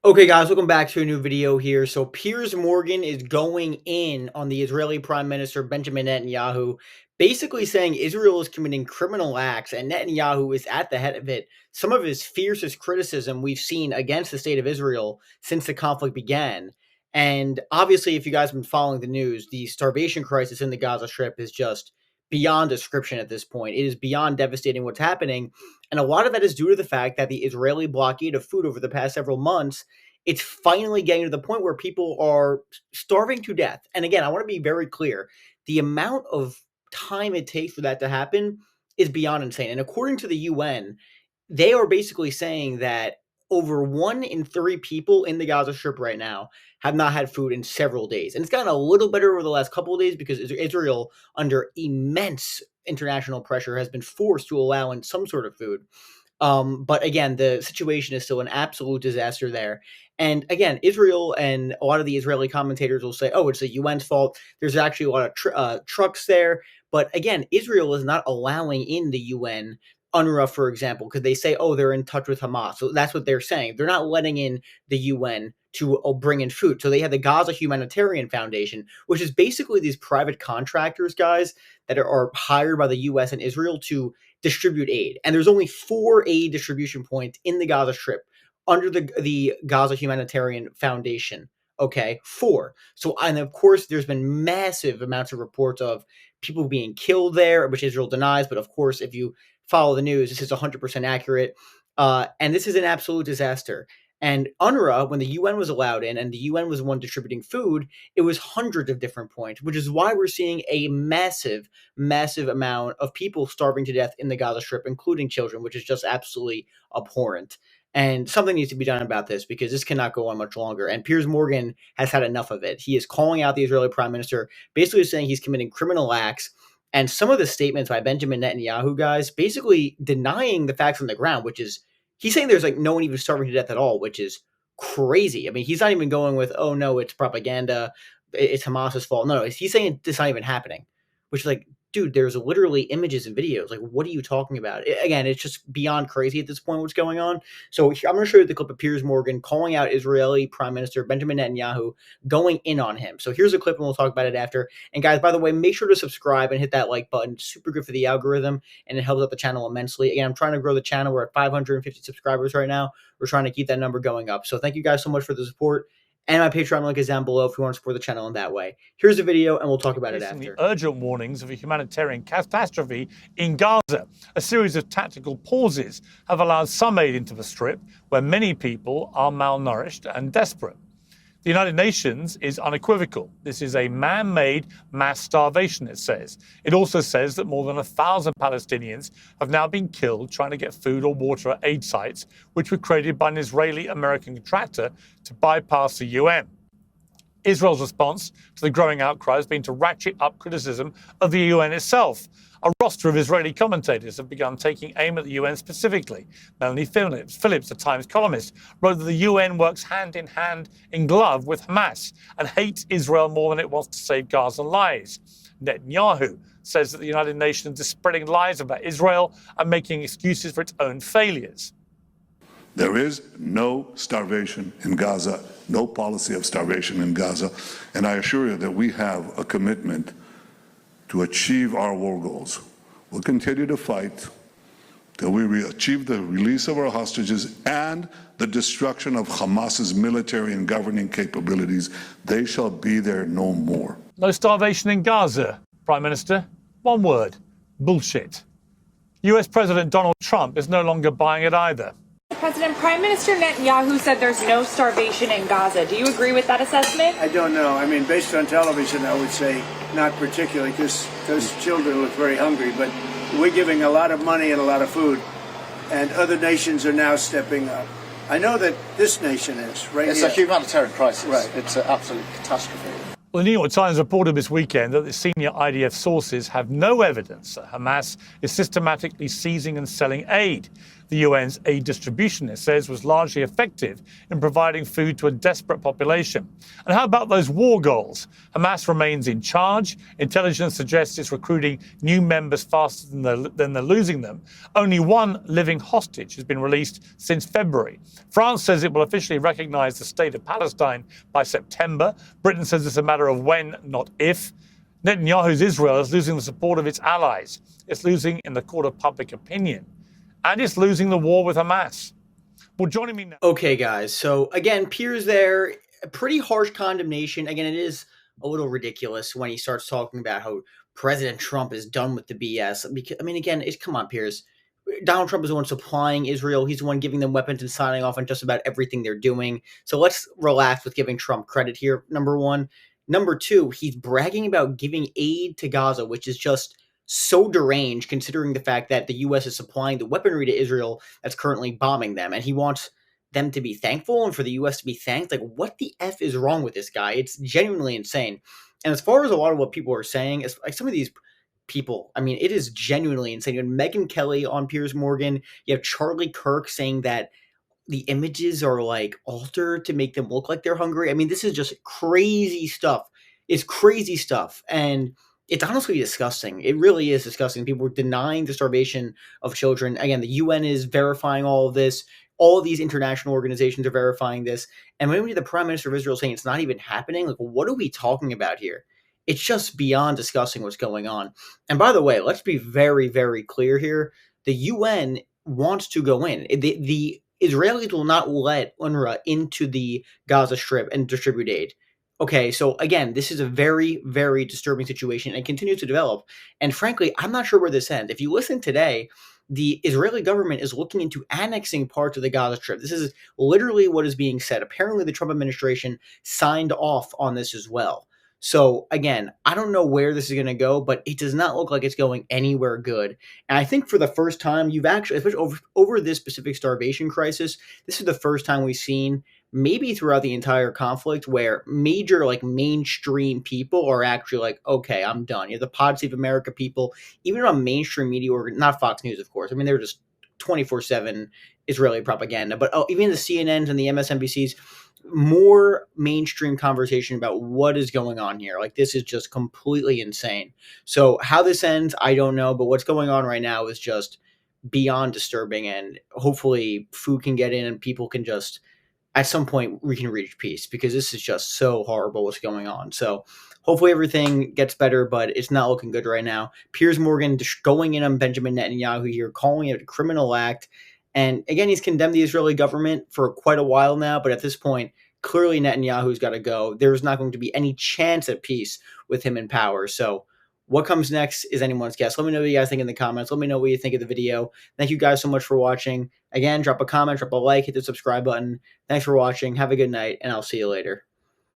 Okay, guys, welcome back to a new video here. So, Piers Morgan is going in on the Israeli Prime Minister Benjamin Netanyahu, basically saying Israel is committing criminal acts and Netanyahu is at the head of it. Some of his fiercest criticism we've seen against the state of Israel since the conflict began. And obviously, if you guys have been following the news, the starvation crisis in the Gaza Strip is just beyond description at this point. It is beyond devastating what's happening. And a lot of that is due to the fact that the Israeli blockade of food over the past several months, it's finally getting to the point where people are starving to death. And again, I want to be very clear. The amount of time it takes for that to happen is beyond insane. And according to the UN, they are basically saying that over 1 in 3 people in the Gaza Strip right now have not had food in several days. And it's gotten a little better over the last couple of days because Israel, under immense international pressure, has been forced to allow in some sort of food. But again, the situation is still an absolute disaster there. And again, Israel and a lot of the Israeli commentators will say, oh, it's the UN's fault. There's actually a lot of trucks there. But again, Israel is not allowing in the UN UNRWA, for example, because they say, oh, they're in touch with Hamas. So that's what they're saying. They're not letting in the UN to bring in food. So they have the Gaza Humanitarian Foundation, which is basically these private contractors, guys, that are hired by the US and Israel to distribute aid. And there's only 4 aid distribution points in the Gaza Strip under the Gaza Humanitarian Foundation. Okay, 4. So, and of course, there's been massive amounts of reports of people being killed there, which Israel denies. But of course, if you follow the news, this is 100% accurate. And this is an absolute disaster. And UNRWA, when the UN was allowed in and the UN was the one distributing food, it was hundreds of different points, which is why we're seeing a massive, massive amount of people starving to death in the Gaza Strip, including children, which is just absolutely abhorrent. And something needs to be done about this because this cannot go on much longer. And Piers Morgan has had enough of it. He is calling out the Israeli prime minister, basically saying he's committing criminal acts. And some of the statements by Benjamin Netanyahu, guys, basically denying the facts on the ground, which is he's saying there's like no one even starving to death at all, which is crazy. I mean, he's not even going with, oh no, it's propaganda, it's Hamas's fault. No, he's saying it's not even happening, which is like, dude, there's literally images and videos. Like, what are you talking about? Again, it's just beyond crazy at this point what's going on. So I'm going to show you the clip of Piers Morgan calling out Israeli Prime Minister Benjamin Netanyahu, going in on him. So here's a clip and we'll talk about it after. And guys, by the way, make sure to subscribe and hit that like button. Super good for the algorithm and it helps out the channel immensely. Again, I'm trying to grow the channel. We're at 550 subscribers right now. We're trying to keep that number going up. So thank you guys so much for the support. And my Patreon link is down below if you want to support the channel in that way. Here's the video, and we'll talk about it after. The urgent warnings of a humanitarian catastrophe in Gaza. A series of tactical pauses have allowed some aid into the Strip, where many people are malnourished and desperate. The United Nations is unequivocal. This is a man-made mass starvation, it says. It also says that more than 1,000 Palestinians have now been killed trying to get food or water at aid sites, which were created by an Israeli-American contractor to bypass the UN. Israel's response to the growing outcry has been to ratchet up criticism of the UN itself. A roster of Israeli commentators have begun taking aim at the UN specifically. Melanie Phillips, the Times columnist, wrote that the UN works hand in glove with Hamas and hates Israel more than it wants to save Gaza lives. Netanyahu says that the United Nations is spreading lies about Israel and making excuses for its own failures. There is no starvation in Gaza, no policy of starvation in Gaza, and I assure you that we have a commitment to achieve our war goals. We'll continue to fight till we achieve the release of our hostages and the destruction of Hamas's military and governing capabilities. They shall be there no more. No starvation in Gaza, Prime Minister. One word: bullshit. US President Donald Trump is no longer buying it either. President, Prime Minister Netanyahu said there's no starvation in Gaza. Do you agree with that assessment? I don't know. I mean, based on television, I would say not particularly, because those children look very hungry. But we're giving a lot of money and a lot of food, and other nations are now stepping up. I know that this nation is, right? It's a humanitarian crisis. Right. It's an absolute catastrophe. Well, the New York Times reported this weekend that the senior IDF sources have no evidence that Hamas is systematically seizing and selling aid. the UN's aid distribution, it says, was largely effective in providing food to a desperate population. And how about those war goals? Hamas remains in charge. Intelligence suggests it's recruiting new members faster than they're losing them. Only one living hostage has been released since February. France says it will officially recognize the state of Palestine by September. Britain says it's a matter of when, not if. Netanyahu's Israel is losing the support of its allies. It's losing in the court of public opinion. And it's losing the war with Hamas. Well, joining me now. Okay, guys. So again, Piers there, a pretty harsh condemnation. Again, it is a little ridiculous when he starts talking about how President Trump is done with the BS. Because, I mean, again, come on, Piers. Donald Trump is the one supplying Israel. He's the one giving them weapons and signing off on just about everything they're doing. So let's relax with giving Trump credit here, number one. Number two, he's bragging about giving aid to Gaza, which is just so deranged considering the fact that the U.S. is supplying the weaponry to Israel that's currently bombing them. And he wants them to be thankful and for the U.S. to be thanked. Like, what the F is wrong with this guy? It's genuinely insane. And as far as a lot of what people are saying, like some of these people, I mean, it is genuinely insane. You have Megyn Kelly on Piers Morgan. You have Charlie Kirk saying that the images are like altered to make them look like they're hungry. I mean, this is just crazy stuff. It's crazy stuff. And it's honestly disgusting. It really is disgusting. People are denying the starvation of children. Again, the UN is verifying all of this. All of these international organizations are verifying this. And when we have the Prime Minister of Israel saying it's not even happening, like, what are we talking about here? It's just beyond disgusting what's going on. And by the way, let's be very, very clear here. The UN wants to go in. The Israelis will not let UNRWA into the Gaza Strip and distribute aid. Okay, so again, this is a very, very disturbing situation and continues to develop. And frankly, I'm not sure where this ends. If you listen today, the Israeli government is looking into annexing parts of the Gaza Strip. This is literally what is being said. Apparently, the Trump administration signed off on this as well. So again, I don't know where this is going to go, but it does not look like it's going anywhere good. And I think for the first time, you've actually, especially over this specific starvation crisis, this is the first time we've seen, maybe throughout the entire conflict, where major, like, mainstream people are actually like, okay, I'm done. You have the Pod Save America people, even on mainstream media, not Fox News, of course. I mean, they're just 24/7 Israeli propaganda, but even the CNNs and the MSNBCs, more mainstream conversation about what is going on here. Like, this is just completely insane. So how this ends, I don't know, but what's going on right now is just beyond disturbing, and hopefully food can get in and people can just, at some point, we can reach peace, because this is just so horrible what's going on. So hopefully everything gets better, but it's not looking good right now. Piers Morgan just going in on Benjamin Netanyahu here, calling it a criminal act. And again, he's condemned the Israeli government for quite a while now, but at this point, clearly Netanyahu's got to go. There's not going to be any chance at peace with him in power. So what comes next is anyone's guess. Let me know what you guys think in the comments. Let me know what you think of the video. Thank you guys so much for watching. Again, drop a comment, drop a like, hit the subscribe button. Thanks for watching. Have a good night, and I'll see you later.